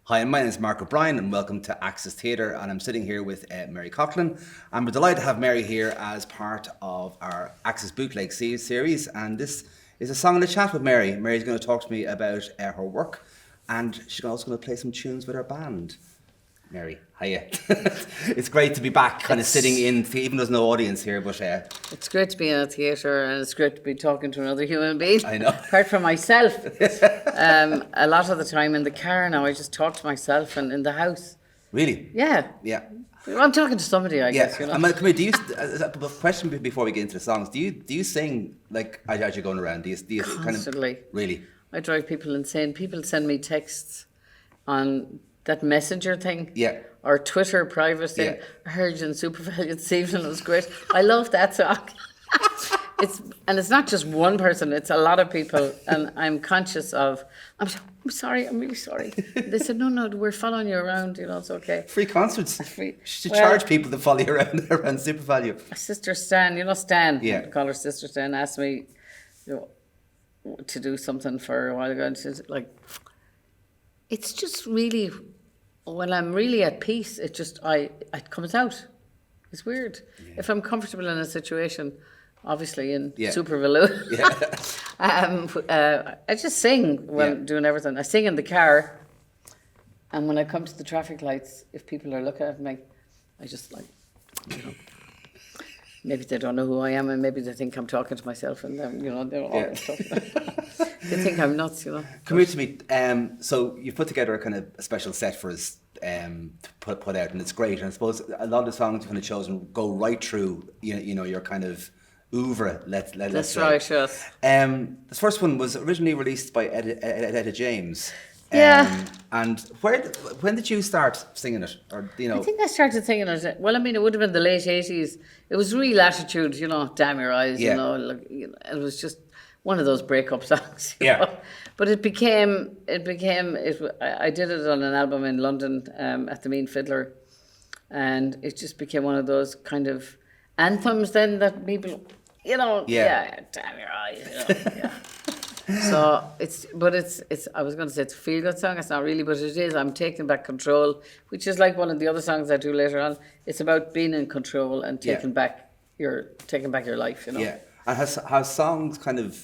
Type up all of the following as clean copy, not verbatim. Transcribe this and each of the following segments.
Hi, my name is Mark O'Brien and welcome to Access Theatre, and I'm sitting here with Mary Coughlan, and we're delighted to have Mary here as part of our Access Bootleg series, and this is a song and a chat with Mary. Mary's going to talk to me about her work, and she's also going to play some tunes with her band. Mary, hiya. It's great to be back, kind of sitting in, even though there's no audience here, but... It's great to be in a theatre, and it's great to be talking to another human being. I know. Apart from myself. A lot of the time in the car now, I just talk to myself and in the house. Really? Yeah. Yeah. I'm talking to somebody, I guess, you know. Come here, do you, a question before we get into the songs, do you sing, like, as you're going around? Do you Constantly. Kind of... Really? I drive people insane. People send me texts on... that messenger thing, yeah, or Twitter private thing. Yeah. I heard you in Supervalued this evening. It was great. I love that song. It's not just one person; it's a lot of people, and I'm conscious of. I'm sorry. I'm really sorry. They said, no, we're following you around. You know, it's okay. Free concerts. Free. Should charge people to follow you around Supervalue. Sister Stan, Stan. Yeah. I call her Sister Stan. Asked me, to do something for a while ago, and she's like, it's just really. When I'm really at peace, it comes out. It's weird. Yeah. If I'm comfortable in a situation, obviously in super velour, I just sing when doing everything. I sing in the car, and when I come to the traffic lights, if people are looking at me, I just maybe they don't know who I am, and maybe they think I'm talking to myself, and they're all that stuff. They think I'm nuts, Come here to me. So you've put together a special set for us to put out, and it's great. And I suppose a lot of the songs you've kind of chosen go right through, your kind of oeuvre. Let's say. That's right, yes. This first one was originally released by Etta James. Yeah. And when did you start singing it? Or I think I started singing it. Well, it would have been the late 80s. It was real attitude, Damn Your Eyes, it was just one of those breakup songs. You know? But I did it on an album in London at the Mean Fiddler, and it just became one of those kind of anthems then that people, damn your eyes, So I was going to say it's a feel-good song. It's not really, but it is. I'm taking back control, which is like one of the other songs I do later on. It's about being in control and taking back your life. Yeah, and has songs kind of,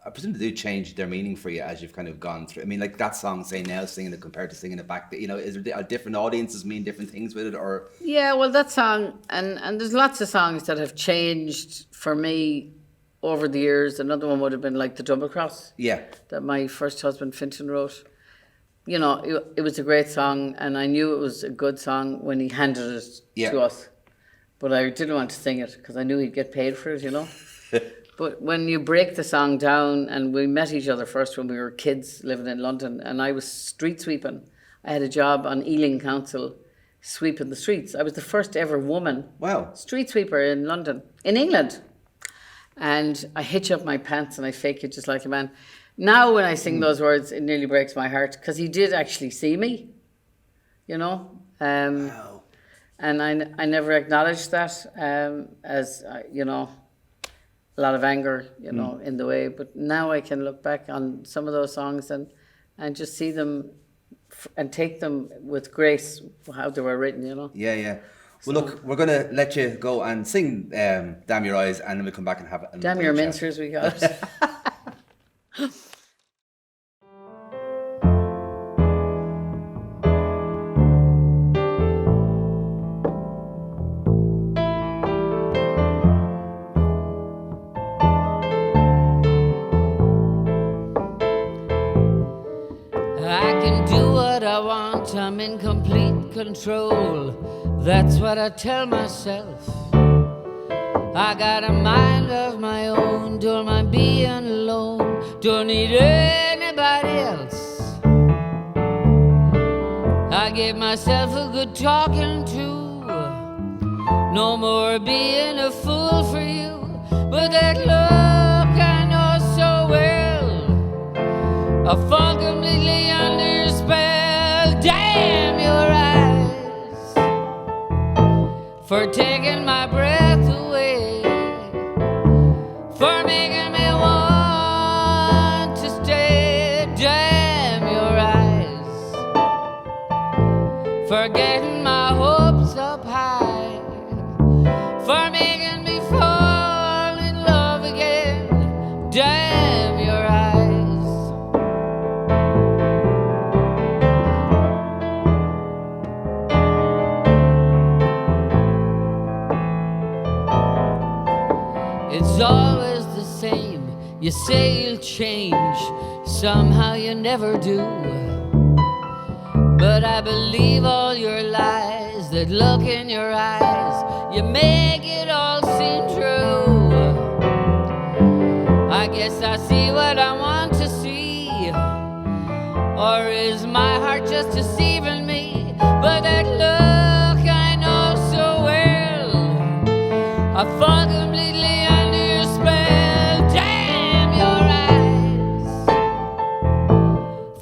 I presume they do change their meaning for you as you've kind of gone through. Like that song, say now, singing it compared to singing it back. Are different audiences mean different things with it, or? Yeah, well, that song and there's lots of songs that have changed for me over the years. Another one would have been like the Double Cross. Yeah. That my first husband Fintan wrote. It was a great song, and I knew it was a good song when he handed it to us. But I didn't want to sing it because I knew he'd get paid for it, But when you break the song down, and we met each other first when we were kids living in London, and I was street sweeping. I had a job on Ealing Council sweeping the streets. I was the first ever woman street sweeper in London, in England. And I hitch up my pants and I fake it just like a man. Now when I sing those words, it nearly breaks my heart, because he did actually see me, Wow. And I never acknowledged that as, a lot of anger, in the way. But now I can look back on some of those songs and just see them and take them with grace, how they were written, Yeah. Well, look, we're going to let you go and sing Damn Your Eyes, and then we'll come back and have it. Damn Your Mincers, we got it. I'm in complete control. That's what I tell myself. I got a mind of my own. Don't mind being alone. Don't need anybody else. I gave myself a good talking to. No more being a fool for you. But that look I know so well, I fall completely under your spell. Damn your eyes for taking my breath away, for making me want to stay. Damn your eyes for getting my hopes up high, for making me fall in love again. Damn your eyes. It's always the same. You say you'll change, somehow you never do. But I believe all your lies, that look in your eyes, you make it all seem true. I guess I see what I want to see, or is my heart just deceiving me? But that look I know so well, I fall completely under your spell. Damn your eyes,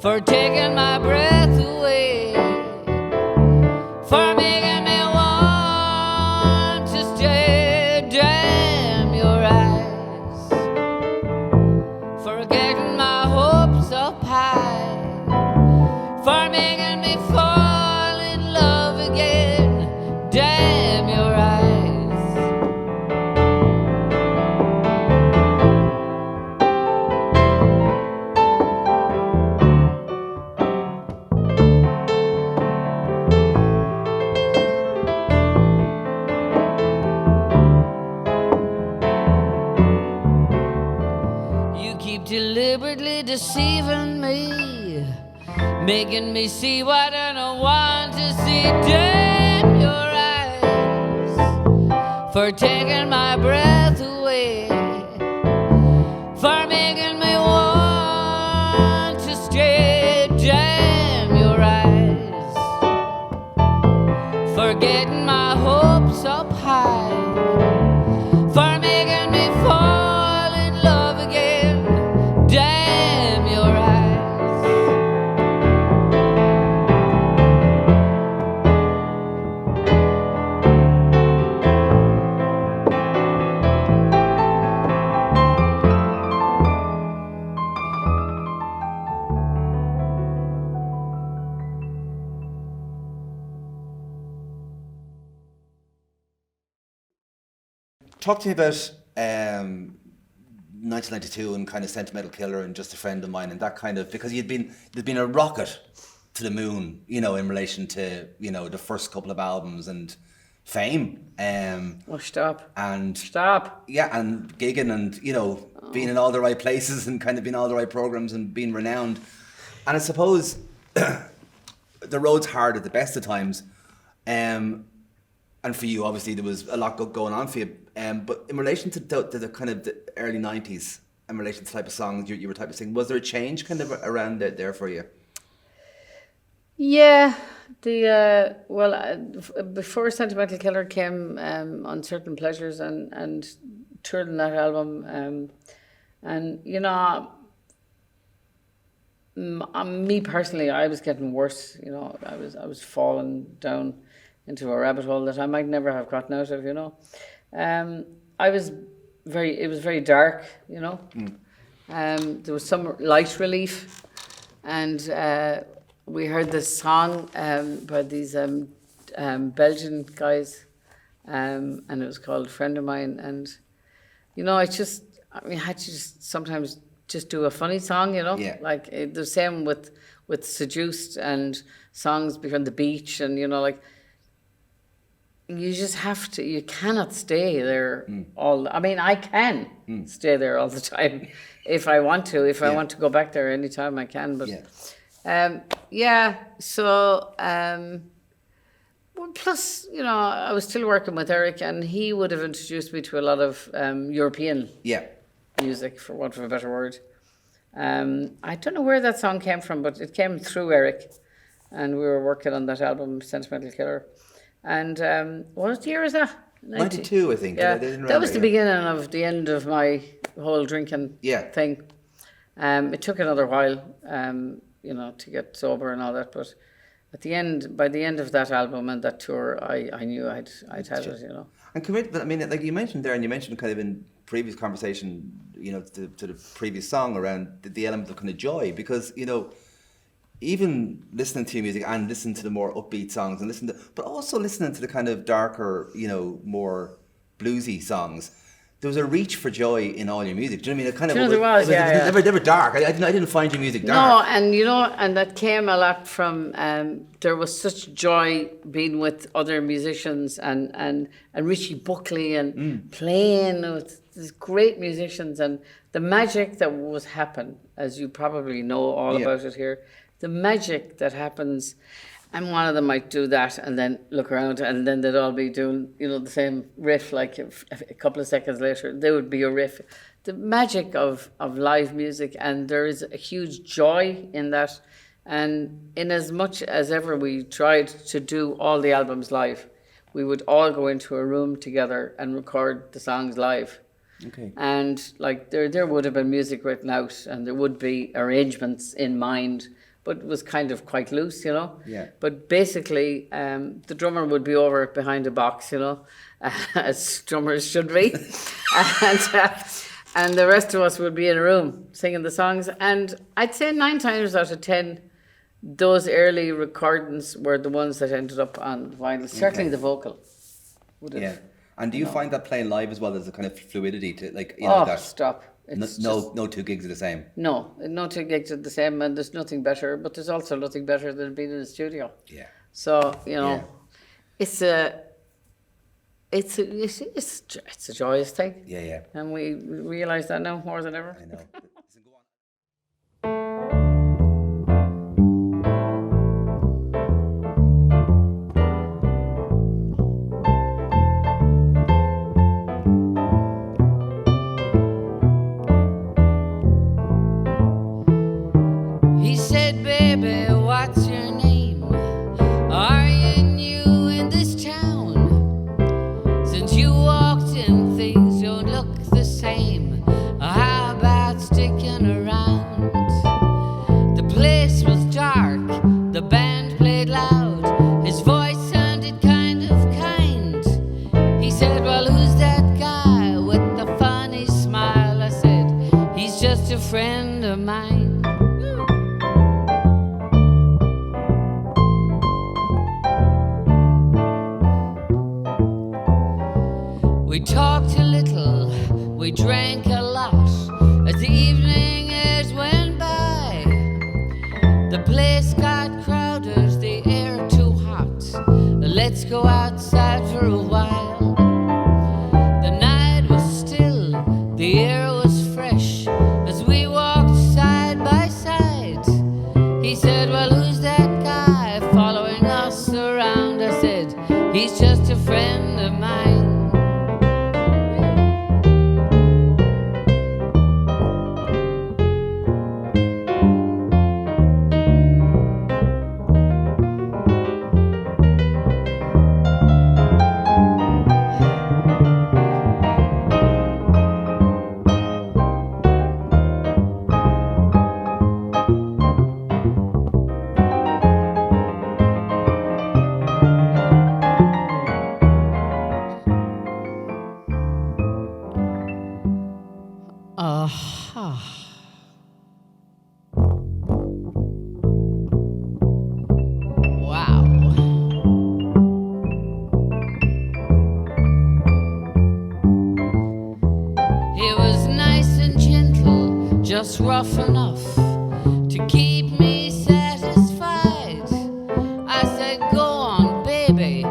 for taking my breath away, for making me want to stay. Damn your eyes, for getting my hopes up high, for making me fall in love again. Damn your eyes. You keep deliberately deceiving me, making me see what I don't want to see. Damn your eyes, for taking my breath away, for making me want to stay. Damn your eyes, for getting my hopes up high, for making me fall in love again. Damn your eyes. Talk to me about 1992 and kind of Sentimental Killer and Just a Friend of Mine and that kind of, because there'd been a rocket to the moon, you know, in relation to, you know, the first couple of albums and fame. Oh, stop. And Stop. yeah, and gigging and, you know, being in all the right places and kind of being in all the right programs and being renowned. And I suppose the road's hard at the best of times. And for you, obviously, there was a lot going on for you. But in relation to the kind of the early 90s, in relation to the type of songs you were type of singing, was there a change kind of around it there for you? Yeah, before Sentimental Killer came, Uncertain Pleasures and toured on that album, and you know, me personally, I was getting worse. You know, I was falling down into a rabbit hole that I might never have gotten out of. You know, it was very dark. You know, there was some light relief, and we heard this song by these Belgian guys, and it was called "Friend of Mine." And you know, I had to just sometimes just do a funny song, you know, like the same with "Seduced" and songs on the beach, and you know, like you just have to. You cannot stay there all. I mean, I can stay there all the time if I want to. If I want to go back there anytime, I can. But so. Well, plus, you know, I was still working with Eric, and he would have introduced me to a lot of European music, for want of a better word. I don't know where that song came from, but it came through Eric, and we were working on that album, Sentimental Killer. And what year is that? 92, I think. Yeah, that was the beginning of the end of my whole drinking thing. It took another while, you know, to get sober and all that, but by the end of that album and that tour, I knew I'd had it, you know. And I mean, like you mentioned there, and you mentioned kind of in previous conversation, you know, to the previous song around the element of kind of joy, because, you know, even listening to your music and listening to the more upbeat songs and but also listening to the kind of darker, more bluesy songs, there was a reach for joy in all your music. Do you know what I mean? It kind of there was, yeah. Never dark. I didn't find your music dark. No, and and that came a lot from there was such joy being with other musicians and Richie Buckley and playing with these great musicians, and the magic that was happen, as you probably know all about it here, the magic that happens. And one of them might do that and then look around, and then they'd all be doing, the same riff, like a couple of seconds later, there would be a riff. The magic of live music, and there is a huge joy in that. And in as much as ever we tried to do all the albums live, we would all go into a room together and record the songs live. Okay. And like there would have been music written out, and there would be arrangements in mind, but it was kind of quite loose, Yeah. But basically, the drummer would be over behind a box, as drummers should be. And the rest of us would be in a room singing the songs. And I'd say 9 times out of 10, those early recordings were the ones that ended up on vinyl. Certainly the vocal would have. Yeah. And do you find that playing live as well, there's a kind of fluidity to, like, that? Stop. It's no 2 gigs are the same. No 2 gigs are the same, and there's nothing better. But there's also nothing better than being in the studio. Yeah. So it's a joyous thing. Yeah. And we realise that now more than ever. I know. He said, baby, what's your name? Are you new in this town? Since you walked in, things don't look the same. How about sticking around? The place was dark, the band played loud. His voice sounded kind of kind. He said, well, who's that guy with the funny smile? I said, he's just a friend of mine. We talked a little, we drank a lot, as the evening airs went by. The place got crowded, the air too hot. Let's go outside for a while. The night was still, the air was fresh, as we walked side by side. He said, well, who's that guy following us around? I said, he's just a friend of mine. Wow. He was nice and gentle, just rough enough to keep me satisfied. I said, go on, baby,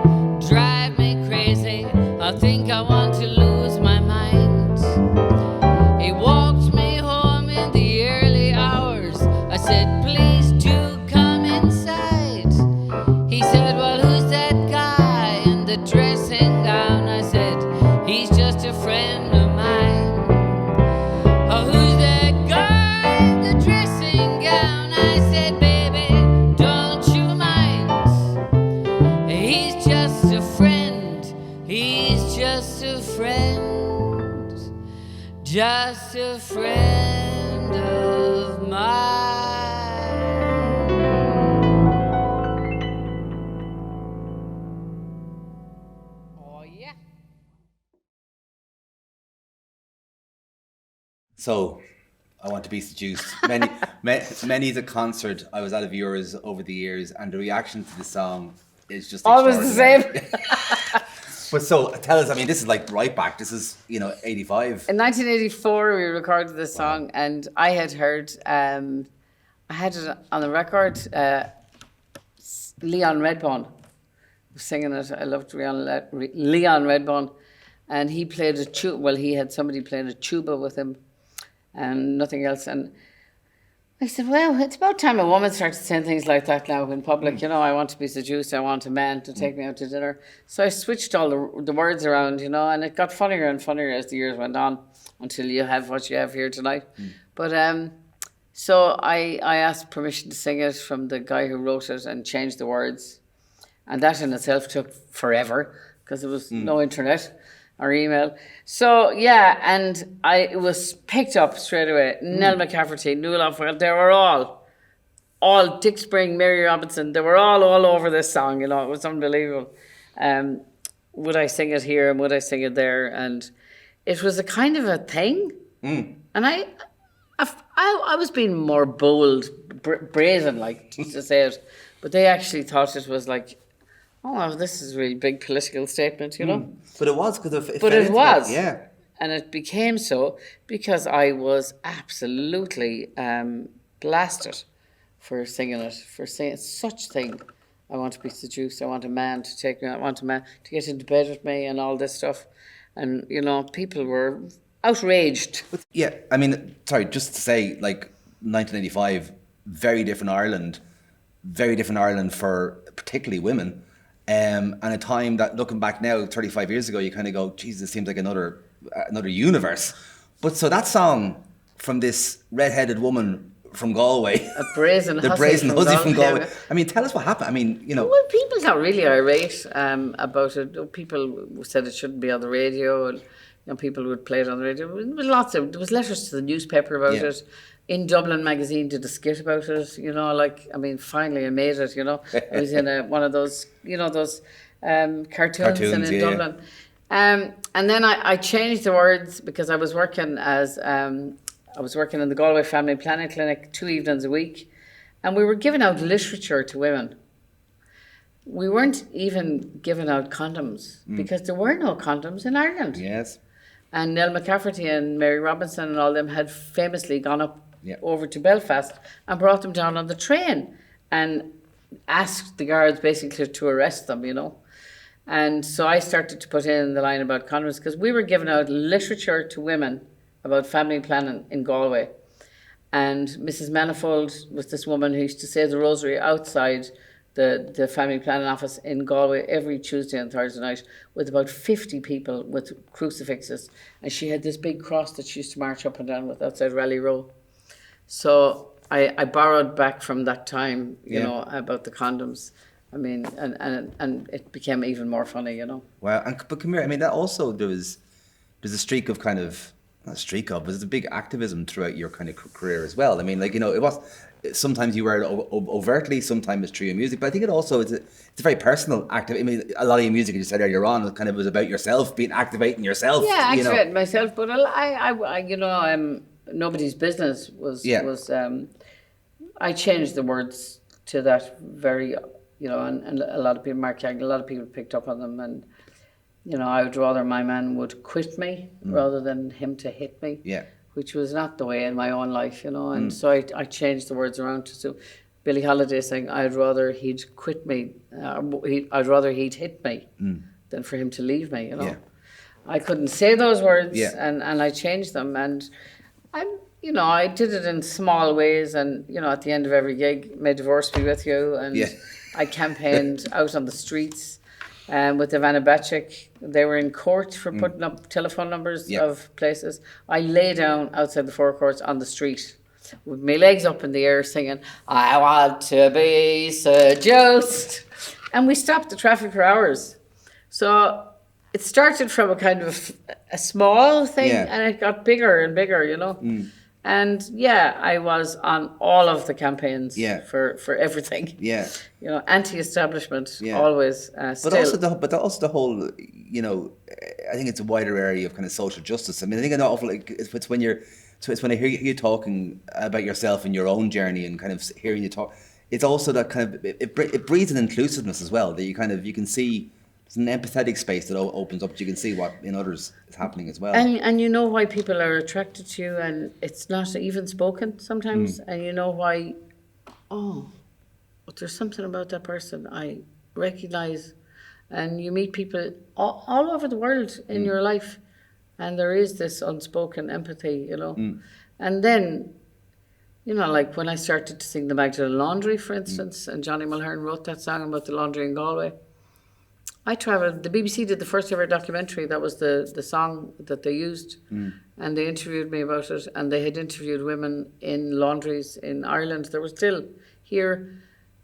drive me crazy. I think I want to lose my mind. He walked me home in the early hours. I said, please do come inside. He said, well, who's that guy in the dressing gown? I said, he's just a friend of mine. Oh, who's that guy in the dressing gown? I said, baby, don't you mind. He's just a friend. He's just a friend. Just a friend of mine. Oh, yeah. So, I want to be seduced. Many's a concert I was at of yours over the years, and the reaction to the song is just always the same. But so tell us, I mean, this is like right back. This is 85. In 1984, we recorded this song, and I had heard, I had it on the record. Leon Redbone was singing it. I loved Leon Redbone, and he played a tuba. Well, he had somebody playing a tuba with him, and nothing else. And I said, well, it's about time a woman starts saying things like that now in public. I want to be seduced. I want a man to take me out to dinner. So I switched all the words around, and it got funnier and funnier as the years went on until you have what you have here tonight. But so I asked permission to sing it from the guy who wrote it and changed the words. And that in itself took forever because there was no internet or email. So, yeah, and it was picked up straight away. Nell McCafferty, Nuala, they were all Dick Spring, Mary Robinson, they were all over this song, it was unbelievable. Would I sing it here and would I sing it there? And it was a kind of a thing. And I was being more bold, brazen, like, to say it. But they actually thought it was like, oh, this is a really big political statement, But it was because But it was. Yeah. And it became so because I was absolutely blasted for singing it, for saying such thing. I want to be seduced. I want a man to take me. I want a man to get into bed with me and all this stuff. And, people were outraged. Yeah, I mean, sorry, just to say, like, 1985, very different Ireland for particularly women. And a time that, looking back now, 35 years ago, you kind of go, Jesus, this seems like another universe. But so that song from this red-headed woman from Galway, a brazen hussy from Galway. I mean, tell us what happened. I mean, Well, people got really irate about it. People said it shouldn't be on the radio, and people would play it on the radio. There was letters to the newspaper about it. In Dublin Magazine did a skit about it, finally I made it, I was in one of those, cartoons in Dublin. And then I changed the words because I was working in the Galway Family Planning Clinic 2 evenings a week, and we were giving out literature to women. We weren't even giving out condoms because there were no condoms in Ireland. Yes. And Nell McCafferty and Mary Robinson and all them had famously gone up over to Belfast and brought them down on the train and asked the guards basically to arrest them, And so I started to put in the line about condoms because we were giving out literature to women about family planning in Galway. And Mrs. Manifold was this woman who used to say the rosary outside the family planning office in Galway every Tuesday and Thursday night with about 50 people with crucifixes. And she had this big cross that she used to march up and down with outside Rally Row. So I borrowed back from that time, about the condoms. I mean, and it became even more funny, Wow, but come here, I mean, that also, there's a streak of kind of, not a streak of, but there's a big activism throughout your kind of career as well. I mean, like, it was, sometimes you were overtly, sometimes it's through your music, but I think it's a very personal active. I mean, a lot of your music, as you said earlier on, it kind of was about yourself, activating yourself. Yeah, activating myself, but nobody's business was I changed the words to that very, and a lot of people, Mark Yagan, a lot of people picked up on them, and I would rather my man would quit me rather than him to hit me. Yeah. Which was not the way in my own life, and so I changed the words around to Billie Holiday saying, I'd rather he'd quit me, I'd rather he'd hit me than for him to leave me, Yeah. I couldn't say those words, and I changed them, and I did it in small ways, and at the end of every gig, may divorce be with you, and I campaigned out on the streets with Ivana Bacik. They were in court for putting up telephone numbers of places. I lay down outside the forecourts on the street with my legs up in the air singing, I want to be seduced. And we stopped the traffic for hours. So it started from a kind of a small thing and it got bigger and bigger, And I was on all of the campaigns for everything. Yeah. Anti-establishment always. But also the whole, I think it's a wider area of kind of social justice. I mean, I think an awful, it's when you're So it's when I hear you talking about yourself and your own journey, and kind of hearing you talk, it's also that kind of it breeds an inclusiveness as well, that you can see. It's an empathetic space that opens up. You can see what in others is happening as well. And you know why people are attracted to you, and it's not even spoken sometimes. And you know why, but there's something about that person I recognise. And you meet people all over the world in your life, and there is this unspoken empathy, you know. And then, you know, like when I started to sing the Magdalene Laundry, for instance, and Johnny Mulhern wrote that song about the laundry in Galway. I travelled, the BBC did the first ever documentary, that was the song that they used, and they interviewed me about it, and they had interviewed women in laundries in Ireland. There were still here.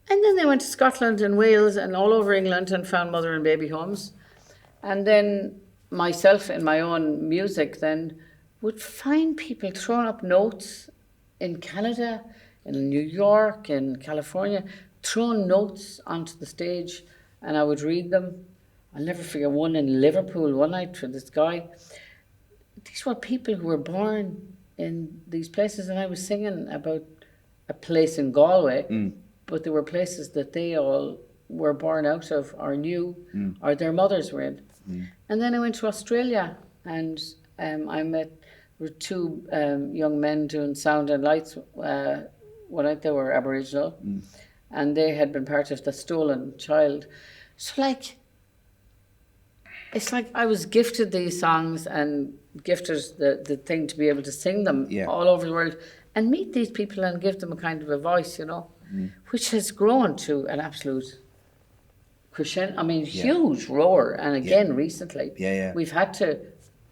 And then they went to Scotland and Wales and all over England and found mother and baby homes. And then myself in my own music then would find people throwing up notes in Canada, in New York, in California, throwing notes onto the stage, and I would read them. I'll never forget one in Liverpool one night for this guy. These were people who were born in these places, and I was singing about a place in Galway, but there were places that they all were born out of or knew, or their mothers were in. And then I went to Australia, and I met with two young men doing sound and lights. They were Aboriginal, and they had been part of the Stolen Child. So like, it's like I was gifted these songs and gifted the thing to be able to sing them all over the world and meet these people and give them a kind of a voice, you know, which has grown to an absolute crescendo. I mean, huge roar. And again, recently, we've had to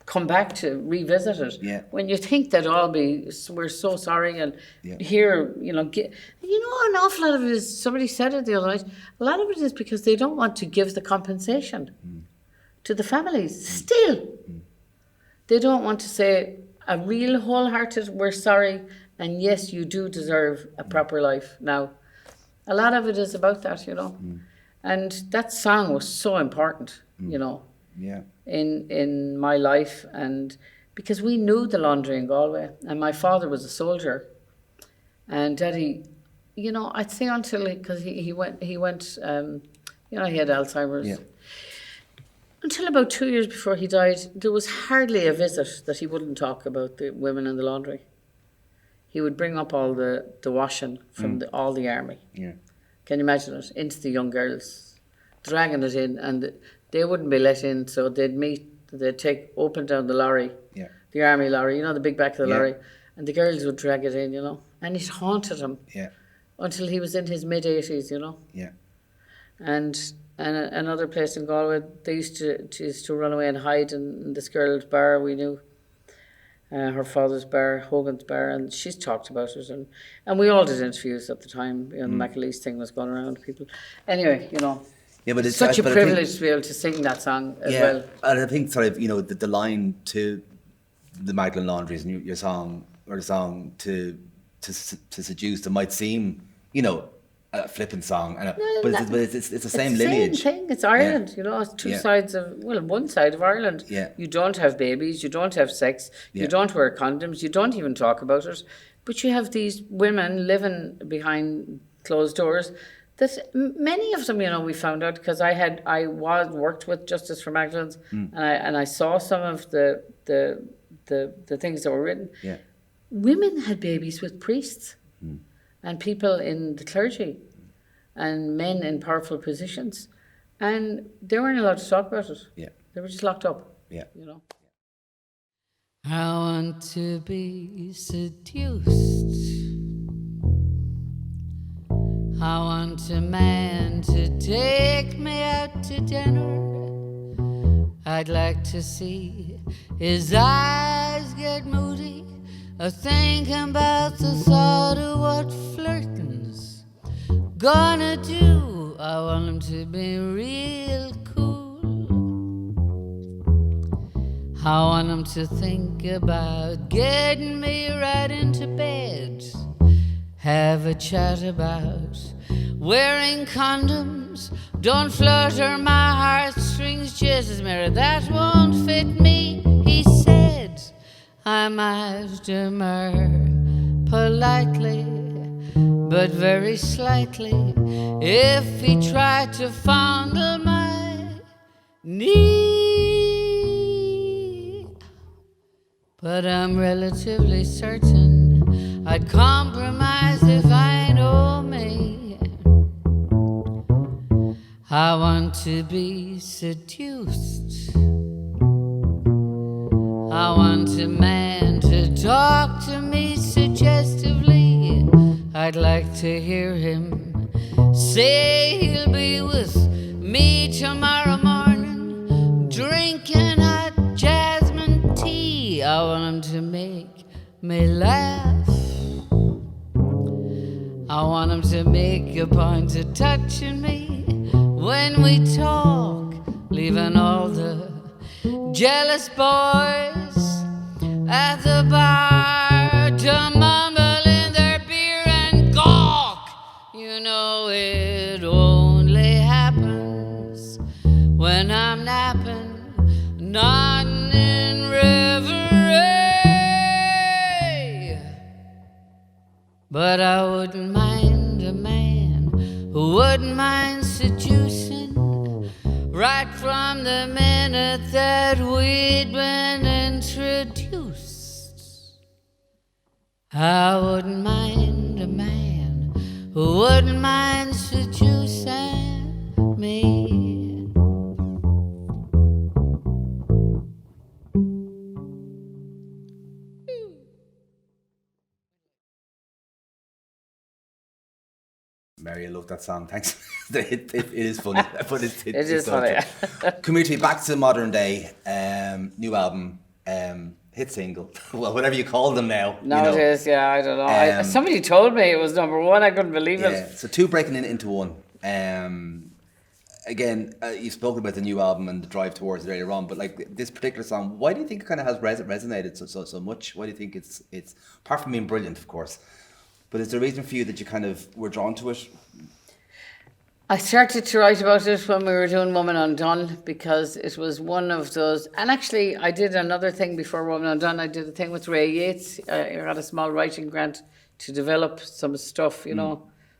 come back to revisit it. When you think that we're so sorry, and here, you know, an awful lot of it is, somebody said it the other night, a lot of it is because they don't want to give the compensation to the families. Still, they don't want to say a real wholehearted, we're sorry, and yes, you do deserve a proper life. Now, a lot of it is about that, you know. And that song was so important, you know, in my life, and because we knew the laundry in Galway, and my father was a soldier, and Daddy, you know, I'd say until because he went, you know, he had Alzheimer's. Until about 2 years before he died, there was hardly a visit that he wouldn't talk about the women in the laundry. He would bring up all the washing from all the army. Can you imagine it? Into the young girls, dragging it in, and they wouldn't be let in, so they'd open down the lorry, the army lorry, you know, the big back of the lorry, and the girls would drag it in, you know, and it haunted him until he was in his mid-80s, you know. And another place in Galway, they used to run away and hide in this girl's bar we knew, her father's bar, Hogan's bar, and she's talked about it, and we all did interviews at the time. You know, the McAleese thing was going around people. Anyway, you know, but it's such a privilege to be able to sing that song as well. And I think sort of, you know, the line to the Magdalene Laundries and your song, or the song to Seduced, it might seem, you know, a flippant song, but it's the same lineage. Same thing. It's Ireland, you know. It's two sides of one side of Ireland. You don't have babies, you don't have sex, you don't wear condoms, you don't even talk about it. But you have these women living behind closed doors. That many of them, you know, we found out because I worked with Justice for Magdalene's, and I saw some of the things that were written. Women had babies with priests. And people in the clergy, and men in powerful positions, and they weren't allowed to talk about it. They were just locked up. You know. I want to be seduced. I want a man to take me out to dinner. I'd like to see his eyes get moody, thinking about the thought of what flirting's gonna do. I want him to be real cool. I want him to think about getting me right into bed. Have a chat about wearing condoms. Don't flutter my heartstrings, Jesus Mary, that won't fit me, he said. I'm asking her politely, but very slightly, if he tried to fondle my knee. But I'm relatively certain I'd compromise if I know me. I want to be seduced. I want a man to talk to me suggestively. I'd like to hear him say he'll be with me tomorrow morning, drinking hot jasmine tea. I want him to make me laugh. I want him to make a point of touching me when we talk, leaving all the jealous boys at the bar to mumble in their beer and gawk. You know it only happens when I'm napping, nodding in reverie. But I wouldn't mind a man who wouldn't mind seducing right from the minute that we'd been introduced. I wouldn't mind a man who wouldn't mind seducing me. Mary, I love that song. Thanks. It is funny, but it is so funny. Come here to back to modern day. New album, hit single, well, whatever you call them now. Nowadays, yeah, I don't know. Somebody told me it was number one. I couldn't believe it. So two breaking into one. Again, you've spoken about the new album and the drive towards it earlier on, but like this particular song, why do you think it kind of has resonated so much? Why do you think it's apart from being brilliant, of course? But is there a reason for you that you kind of were drawn to it? I started to write about it when we were doing Woman Undone, because it was one of those. And actually, I did another thing before Woman Undone. I did a thing with Ray Yates. I got a small writing grant to develop some stuff,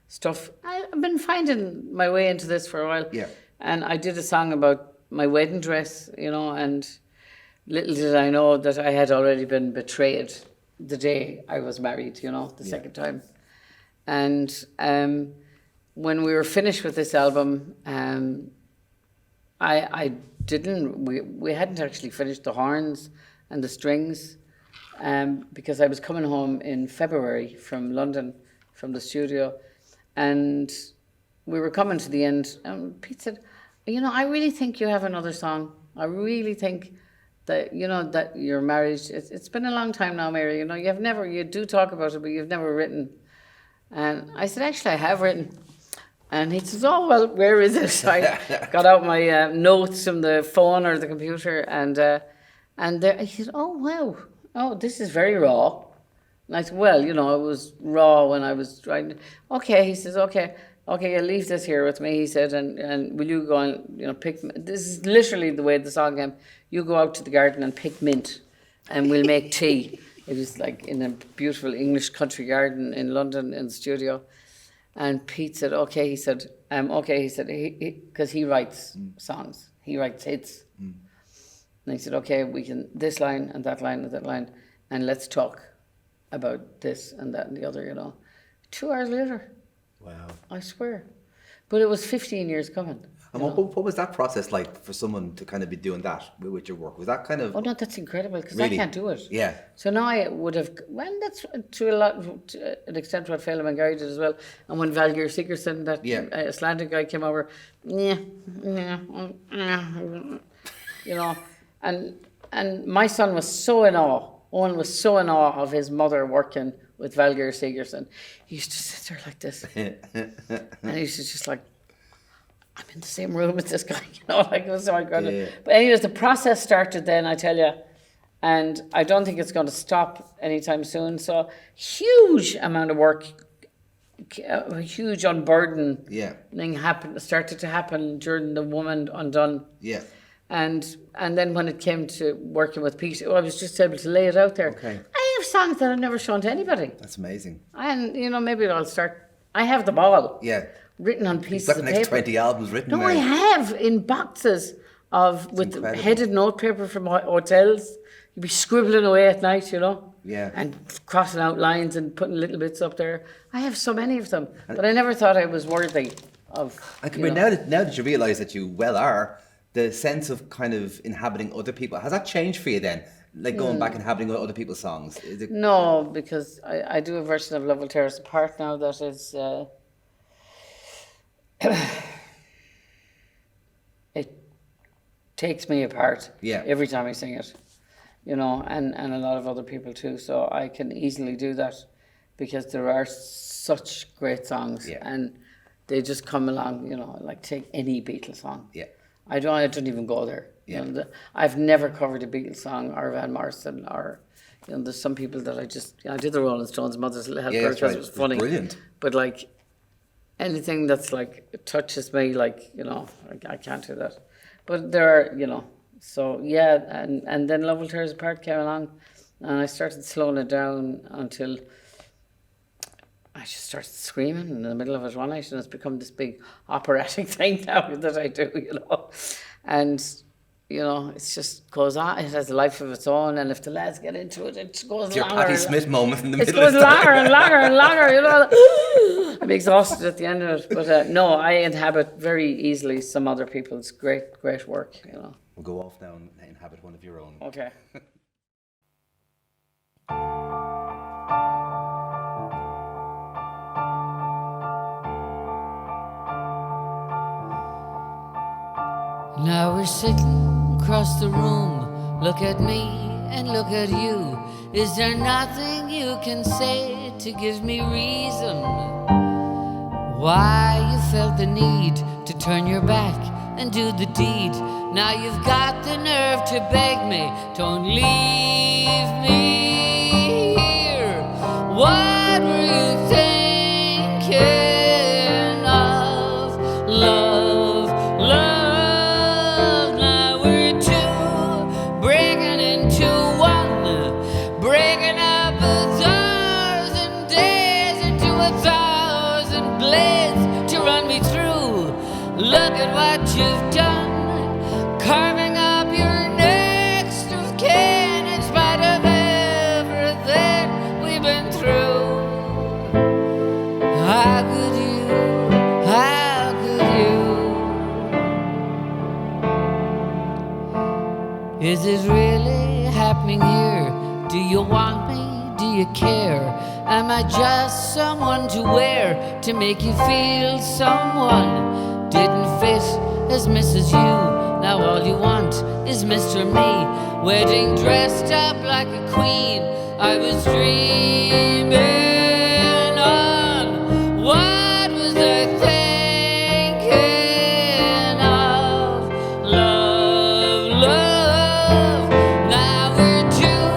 stuff. I've been finding my way into this for a while. Yeah. And I did a song about my wedding dress, and little did I know that I had already been betrayed the day I was married, second time. And when we were finished with this album, we hadn't actually finished the horns and the strings, because I was coming home in February from London, from the studio, and we were coming to the end, and Pete said, I really think you have another song. I really think that, that your marriage, it's been a long time now, Mary, you do talk about it, but you've never written. And I said, actually, I have written. And he says, oh, well, where is it? So I got out my notes from the phone or the computer, and there, he said, oh, wow, oh, this is very raw. And I said, well, it was raw when I was trying to, okay, he says, okay, I'll leave this here with me, he said, and will you go and, pick, this is literally the way the song came, you go out to the garden and pick mint, and we'll make tea. It was like in a beautiful English country garden in London in the studio. And Pete said, okay, he said, because he writes songs, he writes hits. And he said, okay, we can, this line and that line and that line, and let's talk about this and that and the other, 2 hours later. Wow. I swear. But it was 15 years coming. And what was that process like for someone to kind of be doing that with your work? Was that kind of... Oh, no, that's incredible, because really? I can't do it. Yeah. So now I would have... Well, that's to an extent what Phelim and Gary did as well. And when Valgeir Sigurdsson, that Icelandic guy, came over, and my son was so in awe. Owen was so in awe of his mother working with Valgeir Sigurdsson. He used to sit there like this. And he used to just like, I'm in the same room with this guy, like it was so incredible. Yeah. But anyways, the process started then, I tell you, and I don't think it's going to stop anytime soon. So huge amount of work, a huge unburdening started to happen during the Woman Undone. Yeah. And then when it came to working with Pete, I was just able to lay it out there. Okay. I have songs that I've never shown to anybody. That's amazing. And, maybe I'll start. I have them all. Yeah. Written on pieces You've got of the next paper. 20 albums written. No, Mary. I have in boxes with incredible. headed notepaper from hotels. You'd be scribbling away at night, Yeah. and crossing out lines and putting little bits up there. I have so many of them, but I never thought I was worthy of. Now that you realise that you well are, the sense of kind of inhabiting other people, has that changed for you then? Like going back and inhabiting other people's songs? Is it... No, because I do a version of Love Will Tear Us Apart now that is. It takes me apart every time I sing it, and a lot of other people too. So I can easily do that because there are such great songs and they just come along, like take any Beatles song. Yeah. I don't even go there. Yeah. I've never covered a Beatles song or Van Morrison or, there's some people that I did the Rolling Stones, Mother's Little Helper, because it was funny. Brilliant. But like anything that's like touches me, like, I can't do that. But there are, so yeah, and then Love Will Tear Us Apart came along and I started slowing it down until I just started screaming in the middle of it one night, and it's become this big operatic thing now that I do, And, it just goes on. It has a life of its own, and if the lads get into it, it goes It's your longer. Patti Smith moment in the It middle goes of longer and longer and longer, I'm exhausted at the end of it. But no, I inhabit very easily some other people's great work, We'll go off now and inhabit one of your own. Okay. Now we're sitting across the room. Look at me and look at you. Is there nothing you can say to give me reason why you felt the need to turn your back and do the deed? Now you've got the nerve to beg me, don't leave me here. What were you thinking of? Love, love. Now we're two, breaking into one, breaking up 1,000 days into 1,000 blades to run me through. Look at what you've done, carving up your next of kin in spite of everything we've been through. How could you, how could you? Is it really happening here? Do you want me? Do you care? Am I just someone to wear to make you feel someone didn't fit as Mrs. You? Now all you want is Mr. Me, wedding dressed up like a queen. I was dreaming on. What was I thinking of? Love, love. Now we're two,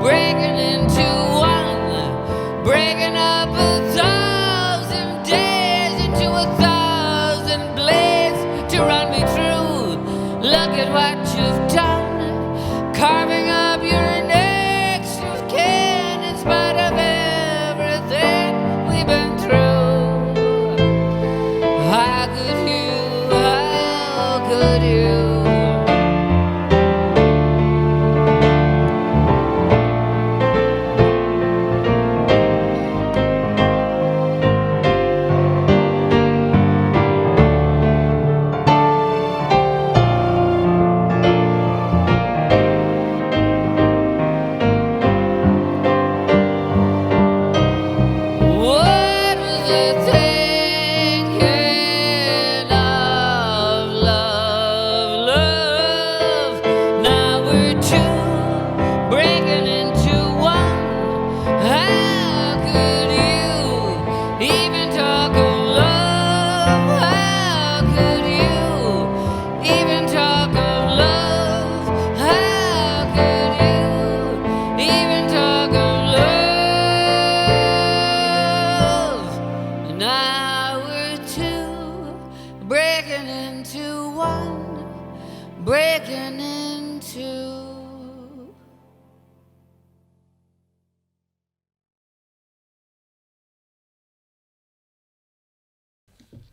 breaking into one, breaking up 1,000 days into 1,000 blades to run me through. Look at what you've done, carving up your next of kin in spite of everything we've been through. How could you, how could you? What was I thinking of? Love, breaking into.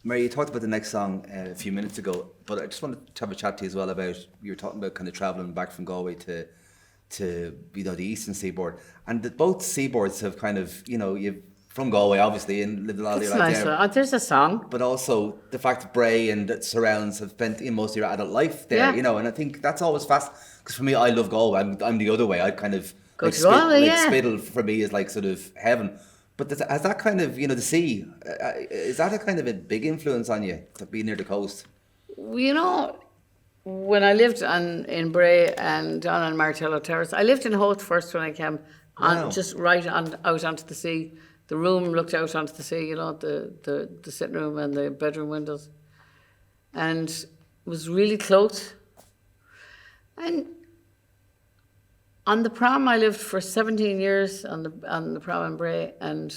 Mary, you talked about the next song a few minutes ago, but I just wanted to have a chat to you as well about, you were talking about kind of travelling back from Galway to the eastern seaboard, and both seaboards have kind of, you've from Galway obviously and lived a lot of your life Nice. there, There's a song. but also the fact that Bray and its surrounds have spent most of your adult life there, Yeah. and I think that's always fast, because for me, I love Galway. I'm the other way. I kind of Go to Galway, yeah. Spittle for me is like sort of heaven. But has that kind of, the sea, is that a kind of a big influence on you, to be near the coast? When I lived in Bray and down on Martello Terrace, I lived in Howth first when I came, Wow. just right out onto the sea. The room looked out onto the sea, the sitting room and the bedroom windows. And it was really close. And on the prom, I lived for 17 years on the prom in Bray, and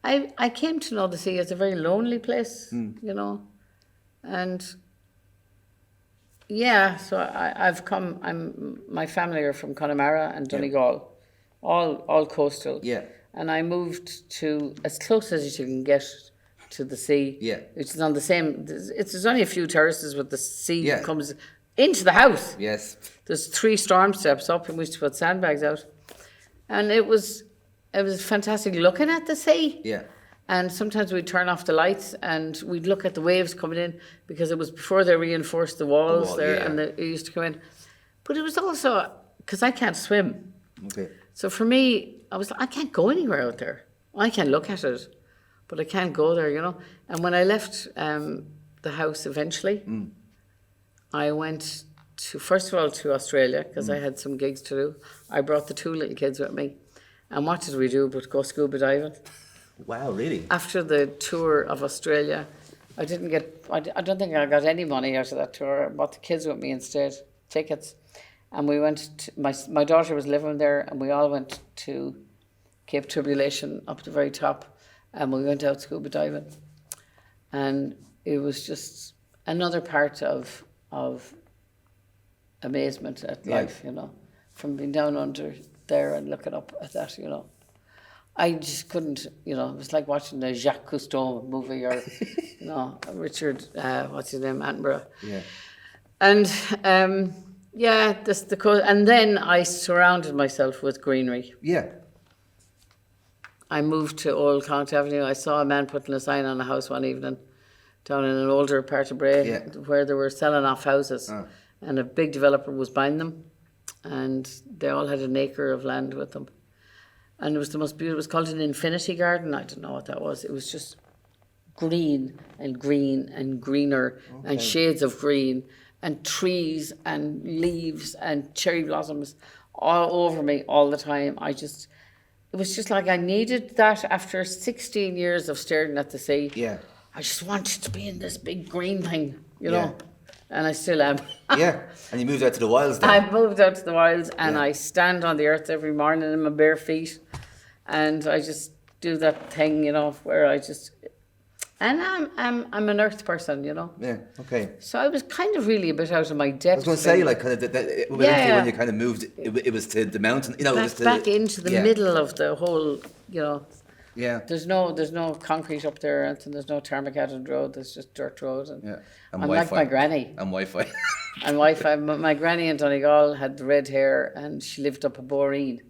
I came to know the sea as a very lonely place, and yeah, so my family are from Connemara and Donegal, all coastal. Yeah. And I moved to as close as you can get to the sea. Yeah. Which is on the same, there's only a few terraces, but the sea Yeah. comes into the house. Yes. There's 3 storm steps up, and we used to put sandbags out. And it was fantastic looking at the sea. Yeah. And sometimes we'd turn off the lights and we'd look at the waves coming in, because it was before they reinforced the walls there, yeah. and it used to come in. But it was also, because I can't swim. Okay. So for me, I can't go anywhere out there. I can look at it, but I can't go there, And when I left the house eventually, I went first of all to Australia, because I had some gigs to do. I brought the 2 little kids with me. And what did we do but go scuba diving? Wow, really? After the tour of Australia, I don't think I got any money out of that tour. I brought the kids with me instead, tickets. And we went my daughter was living there, and we all went to Cape Tribulation up the very top, and we went out scuba diving. And it was just another part of amazement at life, from being down under there and looking up at that, I just couldn't, it was like watching a Jacques Cousteau movie, or, Richard, what's his name, Attenborough. Yeah. And, and then I surrounded myself with greenery. Yeah. I moved to Old Connaught Avenue. I saw a man putting a sign on a house one evening down in an older part of Bray, where they were selling off houses, and a big developer was buying them, and they all had an acre of land with them. And it was the most beautiful. It was called an infinity garden. I don't know what that was. It was just green and green and greener, and shades of green, and trees and leaves and cherry blossoms all over me all the time. It was just like I needed that after 16 years of staring at the sea. Yeah. I just wanted to be in this big green thing, you Yeah. know. And I still am. Yeah. And you moved out to the wilds then? I moved out to the wilds, and I stand on the earth every morning in my bare feet, and I just do that thing, where I just, and I'm an earth person, Yeah, okay. So I was kind of really a bit out of my depth. I was going to say, like, kind of, when you kind of moved, it was to the mountain, it was to back into the middle of the whole, Yeah. There's no concrete up there, and there's no tarmac out on the road. There's just dirt road, and And I'm Wi-Fi. like my granny. And Wi-Fi. And Wi-Fi. My granny in Donegal had the red hair, and she lived up a Boreen,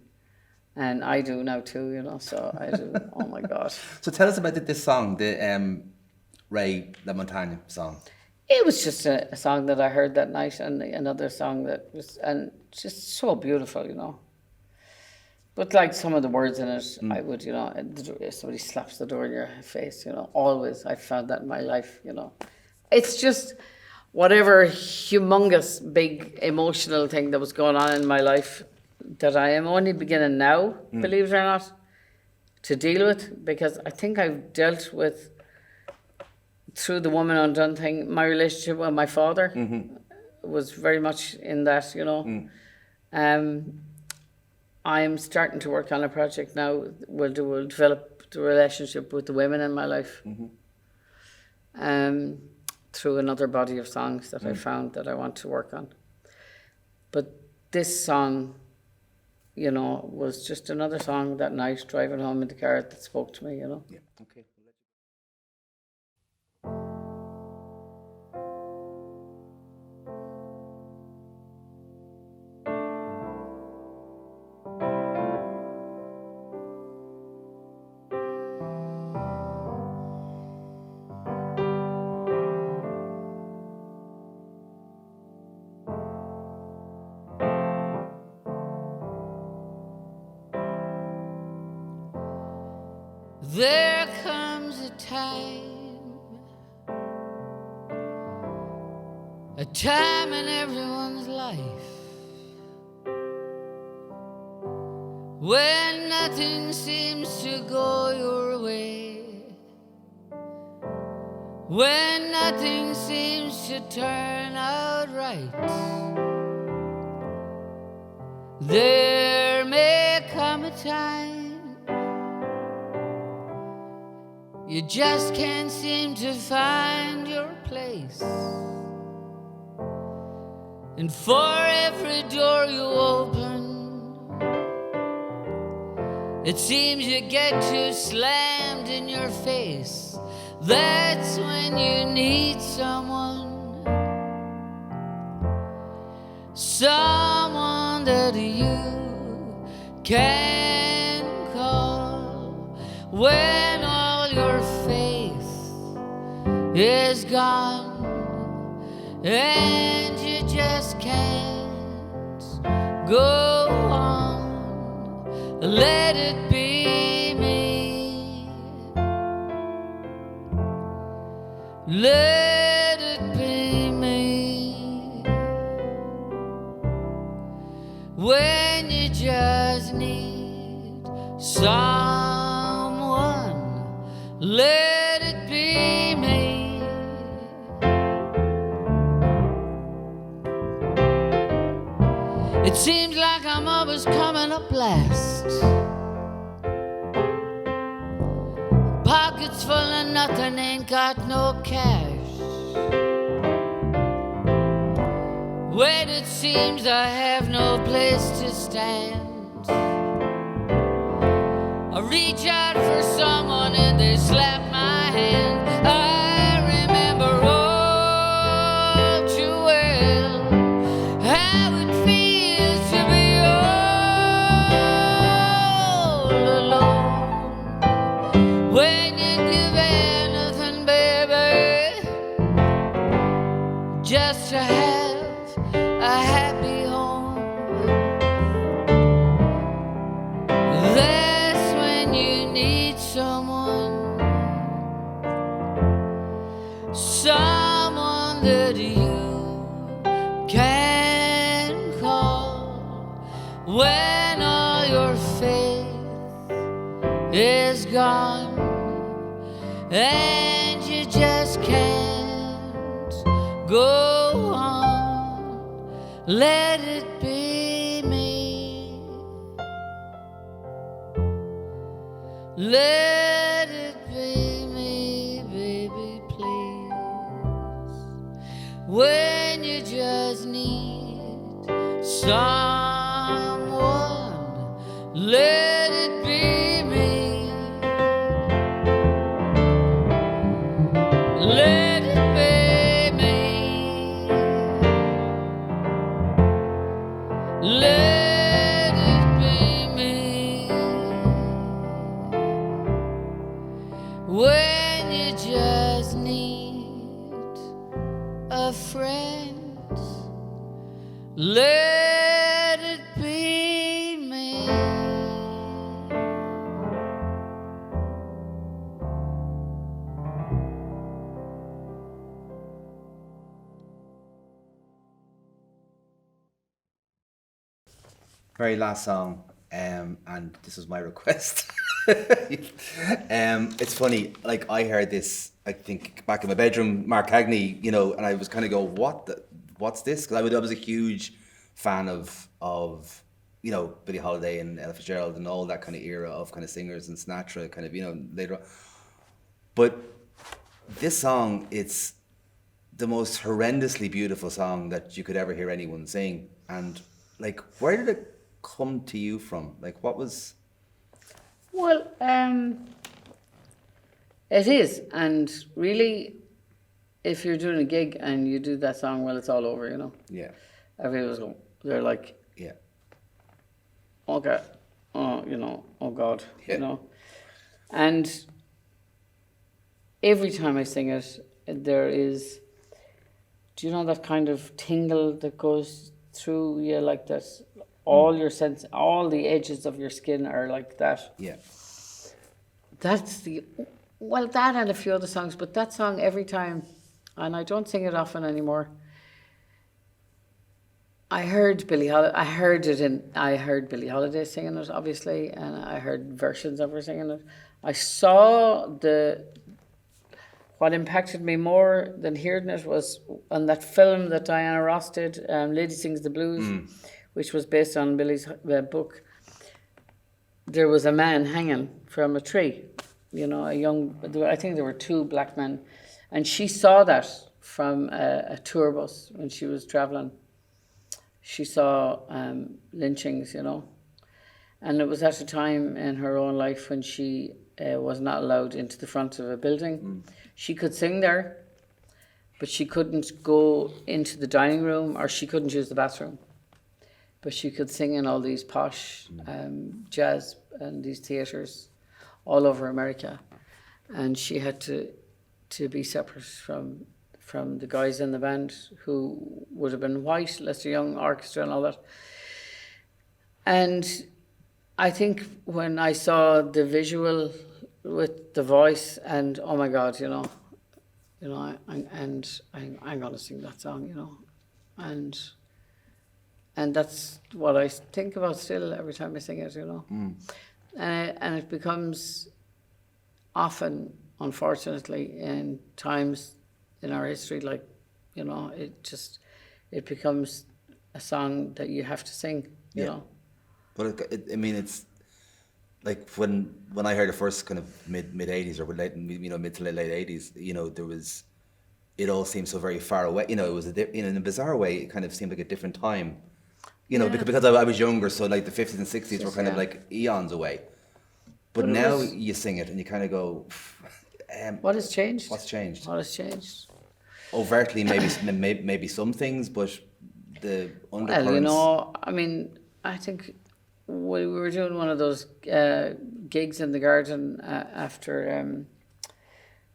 and I do now too. So I do. Oh my God! So tell us about this song, the Ray La Montagne song. It was just a song that I heard that night, and another song that was, and just so beautiful, But like some of the words in it, I would, if somebody slaps the door in your face, always. I found that in my life, It's just whatever humongous, big, emotional thing that was going on in my life that I am only beginning now, believe it or not, to deal with, because I think I've dealt with, through the Woman Undone thing, my relationship with my father was very much in that, I'm starting to work on a project now. We'll develop the relationship with the women in my life. through another body of songs that I found that I want to work on. But this song, you know, was just another song that night driving home in the car that spoke to me, you know. Yeah. Okay. There comes a time in everyone's life when nothing seems to go your way, when nothing seems to turn out right. There may come a time you just can't seem to find your place, and for every door you open, it seems you get too slammed in your face. That's when you need someone, someone that you can call when all your faith is gone and you just can't go on. Let it be me. Let it be me. When you just need someone, let it be me. It seems like I'm always coming up last, pockets full of nothing, ain't got no cash. When it seems I have no place to stand, I reach out for someone and they slap my hand. I remember all too well how it feels to be all alone. When you give anything, baby, just to have a happy home. That's when you need someone, someone that you can call when all your faith is gone and you just can't go on. Let it be me. Let it be me, baby, please. When you just need someone, let it be me. Let it be me. Let it be me. When you just need a friend, let it be me. Very last song, and this was my request. It's funny, like I heard this, I think back in my bedroom, Mark Cagney, you know, and I was kind of go, what's this? Because I was a huge fan of you know, Billie Holiday and Ella Fitzgerald and all that kind of era of kind of singers and Sinatra, kind of, you know, later on. But this song, it's the most horrendously beautiful song that you could ever hear anyone sing. And like, where did it come to you from? Like, what was? Well, it is, and really, if you're doing a gig and you do that song, well, it's all over, you know. Yeah. Everyone's they're like, Yeah. okay, oh, you know, oh God, Yeah. you know. And every time I sing it, there is, do you know that kind of tingle that goes through you like that? All your sense, all the edges of your skin are like that. Yeah. That's well, that and a few other songs, but that song every time, and I don't sing it often anymore. I heard Billie Holiday singing it, obviously, and I heard versions of her singing it. I saw what impacted me more than hearing it was on that film that Diana Ross did, Lady Sings the Blues, which was based on Billie's book. There was a man hanging from a tree, you know, I think there were two black men, and she saw that from a tour bus when she was travelling. She saw lynchings, you know, and it was at a time in her own life when she was not allowed into the front of a building. She could sing there, but she couldn't go into the dining room or she couldn't use the bathroom. But she could sing in all these posh jazz and these theatres all over America. And she had to be separate from the guys in the band who would have been white, Lester Young Orchestra and all that. And I think when I saw the visual with the voice and oh my God, you know, I'm going to sing that song, you know, and that's what I think about still every time I sing it, you know, and it becomes often, unfortunately, in times in our history, like, you know, it becomes a song that you have to sing, you know. But I mean, it's like when I heard the first kind of mid 80s or late, you know, mid to late 80s, you know, it all seemed so very far away. You know, it was in a bizarre way, it kind of seemed like a different time. You know, because I was younger, so like the 50s and 60s were kind of like eons away. But now you sing it and you kind of go, what has changed? What's changed? What has changed? Overtly, maybe some things, but the undercurrents. Well, you know, I mean, I think we were doing one of those gigs in the garden after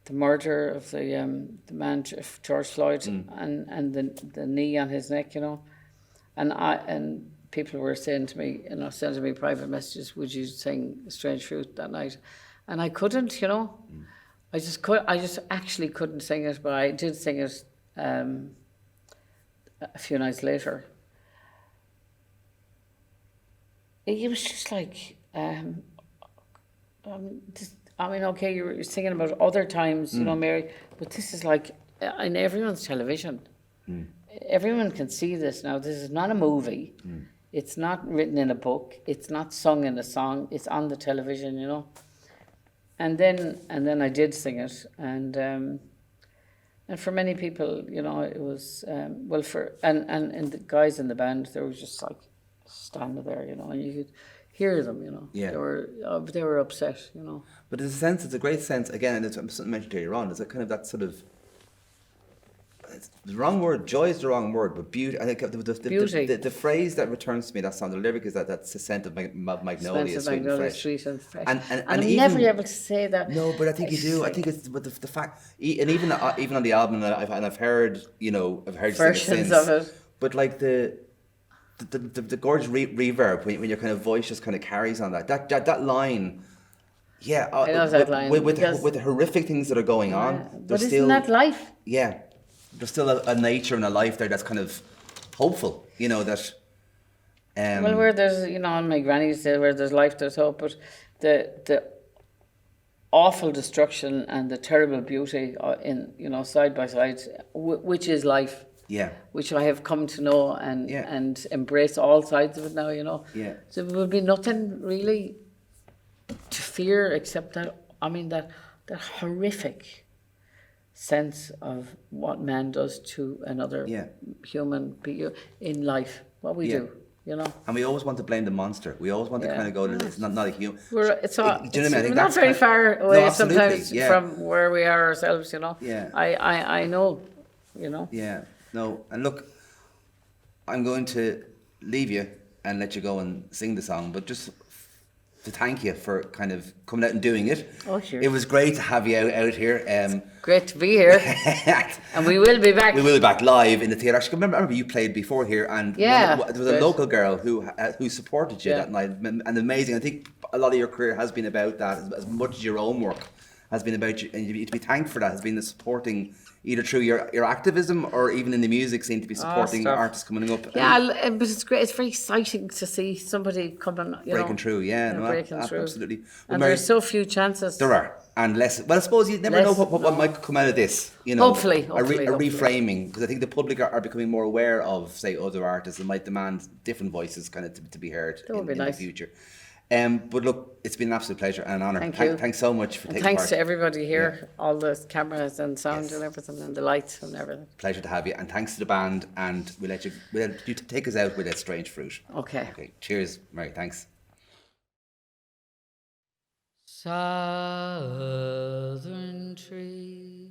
the murder of the man George Floyd and the knee on his neck, you know, and people were saying to me, you know, sending me private messages, would you sing Strange Fruit that night? And I couldn't, you know. I just actually couldn't sing it, but I did sing it a few nights later. It was just like, okay, you're singing about other times, you know, Mary, but this is like in everyone's television. Everyone can see this now. This is not a movie. It's not written in a book. It's not sung in a song. It's on the television, you know. And then I did sing it, and for many people, you know, it was and the guys in the band, they were just like standing there, you know, and you could hear them, you know. Yeah. They were upset, you know. But there's a sense, it's a great sense, again, and it's something mentioned earlier on, it's a kind of that sort of, it's the wrong word, joy is the wrong word, but beauty, I think Beauty. The phrase that returns to me, that song, the lyric is that's the scent of magnolia, sweet and fresh. And I'm even, never able to say that. No, but I think you do. I think it's but the fact, and even on the album, and I've heard, you know, I've heard versions of it. But like the gorgeous reverb when your kind of voice just kind of carries on that line. Yeah, I love that line with the horrific things that are going on. But isn't that life? Yeah, there's still a nature and a life there that's kind of hopeful. You know that. Well, where there's, you know, my granny said, where there's life, there's hope. But the awful destruction and the terrible beauty in, you know, side by side, which is life. Yeah. Which I have come to know and embrace all sides of it now, you know. Yeah. So there would be nothing really to fear except that, I mean, that horrific sense of what man does to another human being in life, what we do, you know. And we always want to blame the monster. We always want to kind of go, it's not a human. We're not very far No, away absolutely, sometimes from where we are ourselves, you know. Yeah. I know, you know. Yeah, no, and look, I'm going to leave you and let you go and sing the song, but just to thank you for kind of coming out and doing it. Oh, sure. It was great to have you out here. Great to be here. And we will be back. We will be back live in the theatre. Actually, remember you played before here, and there was a local girl who supported you that night, and amazing. I think a lot of your career has been about that, as much as your own work has been about you, and to be thanked for that has been the supporting, either through your activism or even in the music scene, to be supporting artists coming up. Yeah, but it's great. It's very exciting to see somebody coming, breaking through. Breaking through. Absolutely. And there's so few chances. There are, and less. Well, I suppose you never know what might come out of this. You know, hopefully. A reframing, because I think the public are becoming more aware of, say, other artists and might demand different voices, kind of to be heard in the future. But look, it's been an absolute pleasure and an honour. Thank you. Thanks so much for taking part. Thanks to everybody here, all the cameras and sound and everything, and the lights and everything. Pleasure to have you, and thanks to the band. And we'll let you take us out with that Strange Fruit. Okay. Cheers, Mary. Thanks. Southern trees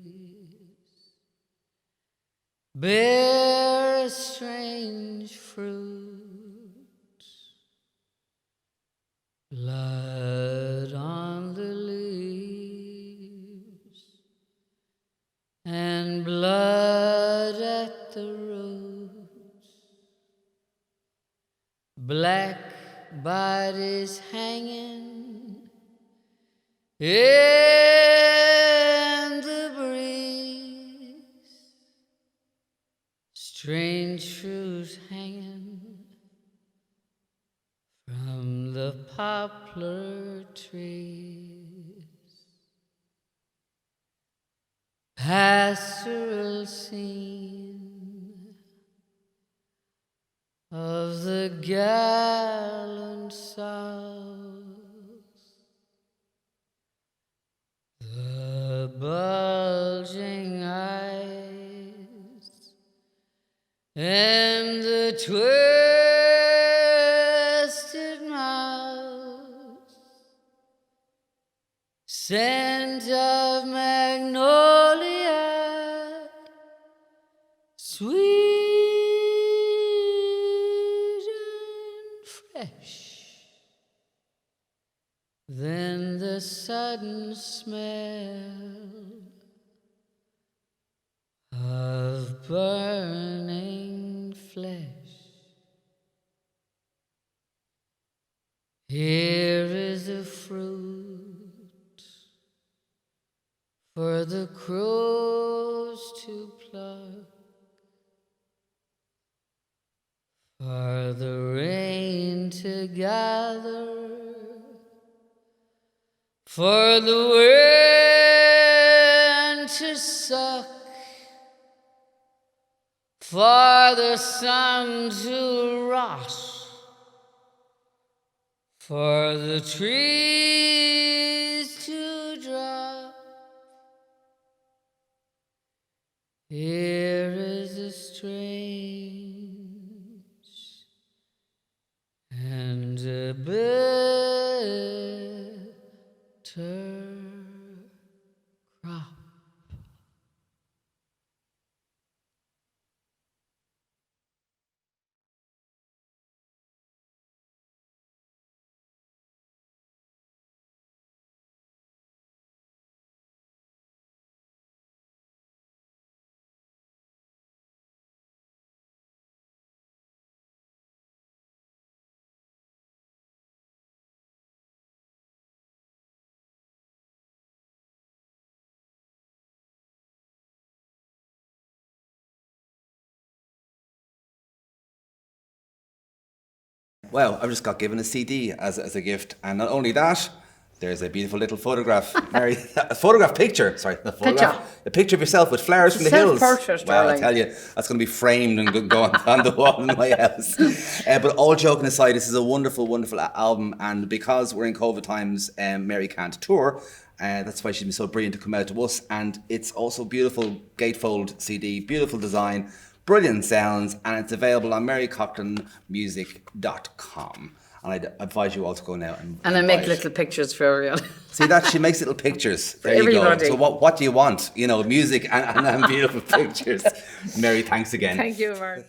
bear strange fruit. Blood on the leaves and blood at the roots, black bodies hanging in the breeze, strange fruit hanging from the poplar trees, pastoral scene of the gallant south, the bulging eyes and the twisted mouth, scent of magnolia, sweet and fresh. Then the sudden smell of burning flesh. Here is a fruit for the crows to pluck, for the rain to gather, for the wind to suck, for the sun to rot, for the trees to drop. Here is a strange and a bitter crop. Well, I just got given a CD as a gift, and not only that, there's a beautiful little photograph, Mary, a picture of yourself with flowers from the hills. Self-portrait, Well, darling. I tell you, that's going to be framed and go on the wall in my house. But all joking aside, this is a wonderful, wonderful album, and because we're in COVID times, Mary can't tour. That's why she's been so brilliant to come out to us. And it's also beautiful gatefold CD, beautiful design, brilliant sounds, and it's available on marycochranmusic.com. And I'd advise you all to go now and I make buy it. little pictures for everyone. See that? She makes little pictures. There you go. everybody. So what do you want? You know, music and beautiful pictures. Mary, thanks again. Thank you, Mark.